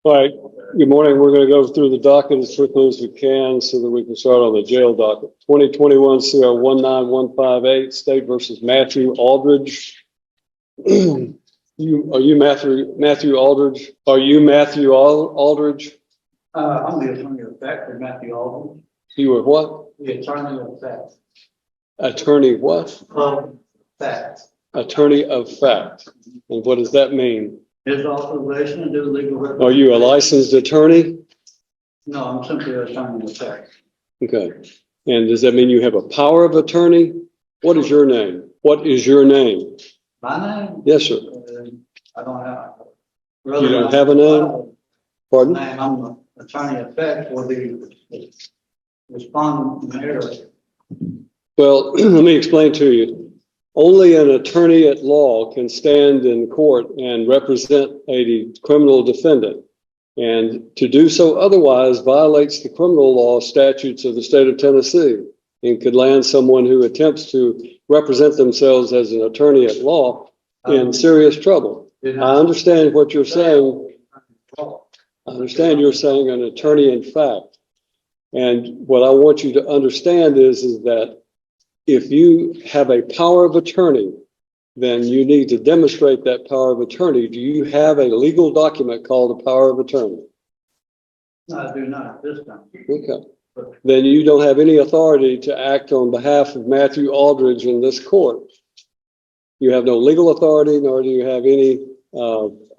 All right, good morning. We're going to go through the docket as quickly as we can so that we can start on the jail docket. 2021 CR 19158, State versus Matthew Aldridge. Are you Matthew Aldridge? Are you Matthew Aldridge? I'm the attorney of fact for Matthew Aldridge. You were what? The attorney of fact. Attorney what? Of fact. Attorney of fact. And what does that mean? His authorization to do legal representation. Are you a licensed attorney? No, I'm simply an attorney of fact. Okay. And does that mean you have a power of attorney? What is your name? What is your name? My name? Yes, sir. I don't have. You don't have a name? Pardon? I'm the attorney of fact for the respondent in the area. Well, let me explain to you. Only an attorney at law can stand in court and represent a criminal defendant. And to do so otherwise violates the criminal law statutes of the state of Tennessee and could land someone who attempts to represent themselves as an attorney at law in serious trouble. I understand what you're saying. I understand you're saying an attorney in fact. And what I want you to understand is that if you have a power of attorney, then you need to demonstrate that power of attorney. Do you have a legal document called a power of attorney? No, I do not at this time. Okay. Then you don't have any authority to act on behalf of Matthew Aldridge in this court. You have no legal authority, nor do you have any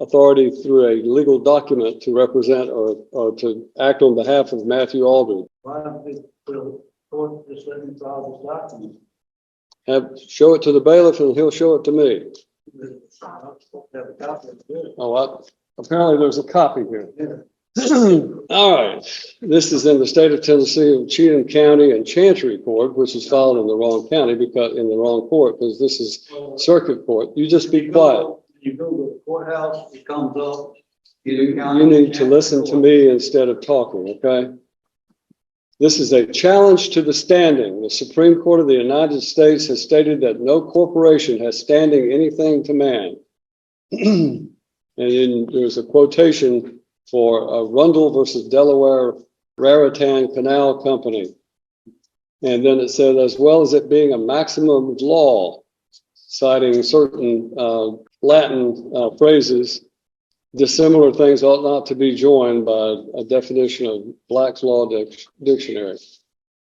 authority through a legal document to represent or to act on behalf of Matthew Aldridge. Why don't the court just let me file this document? Show it to the bailiff and he'll show it to me. Apparently there's a copy here. All right. This is in the state of Tennessee of Cheatham County and Chancery Court, which is filed in the wrong county because in the wrong court, because this is circuit court. You just be quiet. You go to the courthouse, it comes up. You need to listen to me instead of talking, okay? This is a challenge to the standing. The Supreme Court of the United States has stated that no corporation has standing anything to man. And then there's a quotation for Rundle versus Delaware Raritan Canal Company. And then it said, as well as it being a maximum of law, citing certain Latin phrases, dissimilar things ought not to be joined by a definition of Black's Law Dictionary.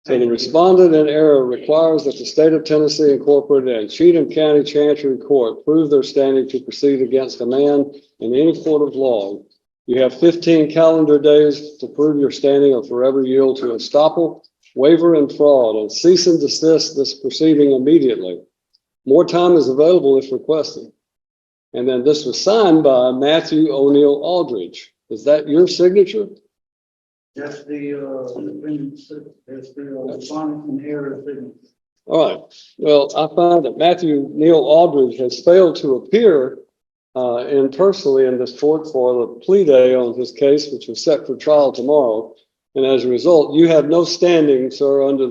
So the respondent in error requires that the state of Tennessee Incorporated and Cheatham County Chancery Court prove their standing to proceed against a man in any court of law. You have 15 calendar days to prove your standing or forever yield to estoppel, waiver, and fraud, and cease and desist this proceeding immediately. More time is available if requested. And then this was signed by Matthew O'Neill Aldridge. Is that your signature? That's the respondent in error signature. All right. Well, I find that Matthew Neal Aldridge has failed to appear personally in this court for the plea day on his case, which is set for trial tomorrow. And as a result, you have no standing, sir, under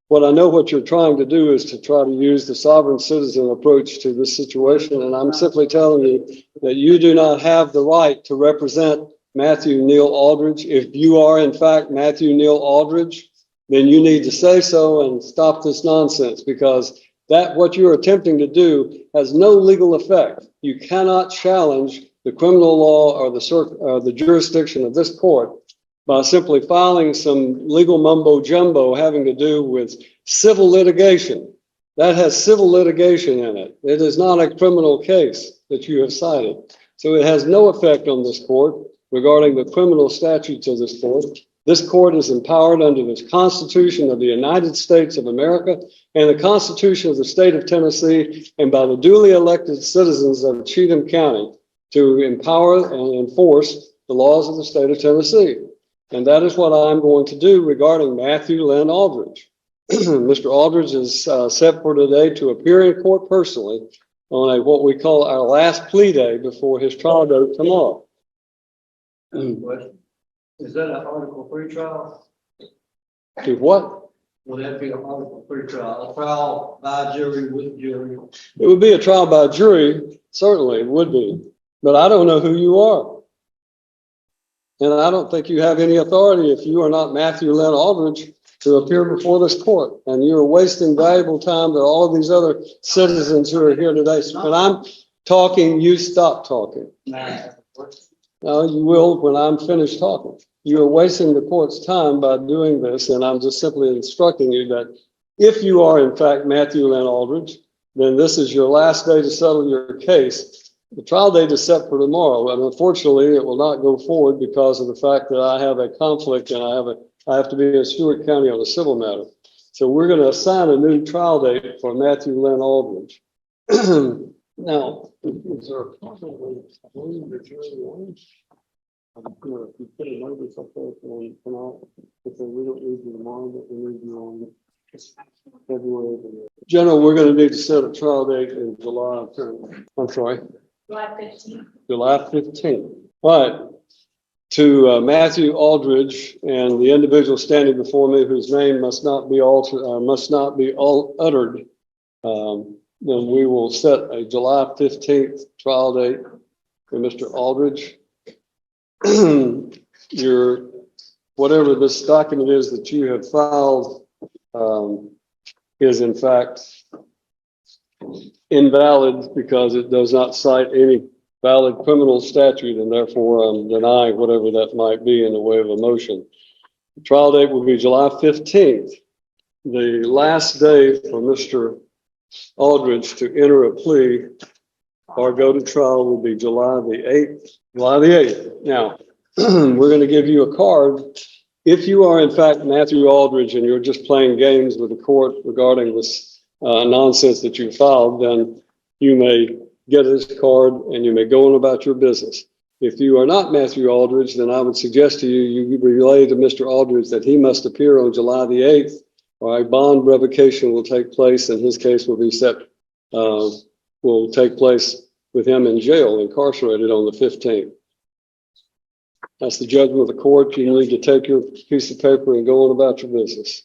what I know what you're trying to do is to try to use the sovereign citizen approach to this situation. And I'm simply telling you that you do not have the right to represent Matthew Neal Aldridge. If you are, in fact, Matthew Neal Aldridge, then you need to say so and stop this nonsense, because what you're attempting to do has no legal effect. You cannot challenge the criminal law or the jurisdiction of this court by simply filing some legal mumbo jumbo having to do with civil litigation. That has civil litigation in it. It is not a criminal case that you have cited. So it has no effect on this court regarding the criminal statutes of this court. This court is empowered under the Constitution of the United States of America and the Constitution of the state of Tennessee and by the duly elected citizens of Cheatham County to empower and enforce the laws of the state of Tennessee. And that is what I'm going to do regarding Matthew Lynn Aldridge. Mr. Aldridge is set for today to appear in court personally on what we call our last plea day before his trial date tomorrow. Is that an article 3 trial? To what? Will that be an article 3 trial? A trial by jury with jury? It would be a trial by jury, certainly it would be. But I don't know who you are. And I don't think you have any authority if you are not Matthew Lynn Aldridge to appear before this court. And you're wasting valuable time to all of these other citizens who are here today. So when I'm talking, you stop talking. No, you will when I'm finished talking. You are wasting the court's time by doing this, and I'm just simply instructing you that if you are in fact Matthew Lynn Aldridge, then this is your last day to settle your case. The trial date is set for tomorrow, and unfortunately, it will not go forward because of the fact that I have a conflict and I have to be in Stewart County on a civil matter. So we're going to assign a new trial date for Matthew Lynn Aldridge. Now, is there a possible way that you're if you put a notice up there for tonight, if we don't need you tomorrow, but we need you on February. General, we're going to need to set a trial date in July. I'm sorry. July 15th. July 15th. All right. To Matthew Aldridge and the individual standing before me whose name must not be uttered, then we will set a July 15th trial date for Mr. Aldridge. Your whatever this document is that you have filed is in fact invalid because it does not cite any valid criminal statute, and therefore I'm denying whatever that might be in the way of a motion. The trial date will be July 15th. The last day for Mr. Aldridge to enter a plea or go to trial will be July the 8th. July the 8th. Now, we're going to give you a card. If you are in fact Matthew Aldridge and you're just playing games with the court regarding this nonsense that you filed, then you may get this card and you may go on about your business. If you are not Matthew Aldridge, then I would suggest to you, you relay to Mr. Aldridge that he must appear on July the 8th, or a bond revocation will take place and his case will be set, will take place with him in jail, incarcerated on the 15th. That's the judgment of the court. You need to take your piece of paper and go on about your business.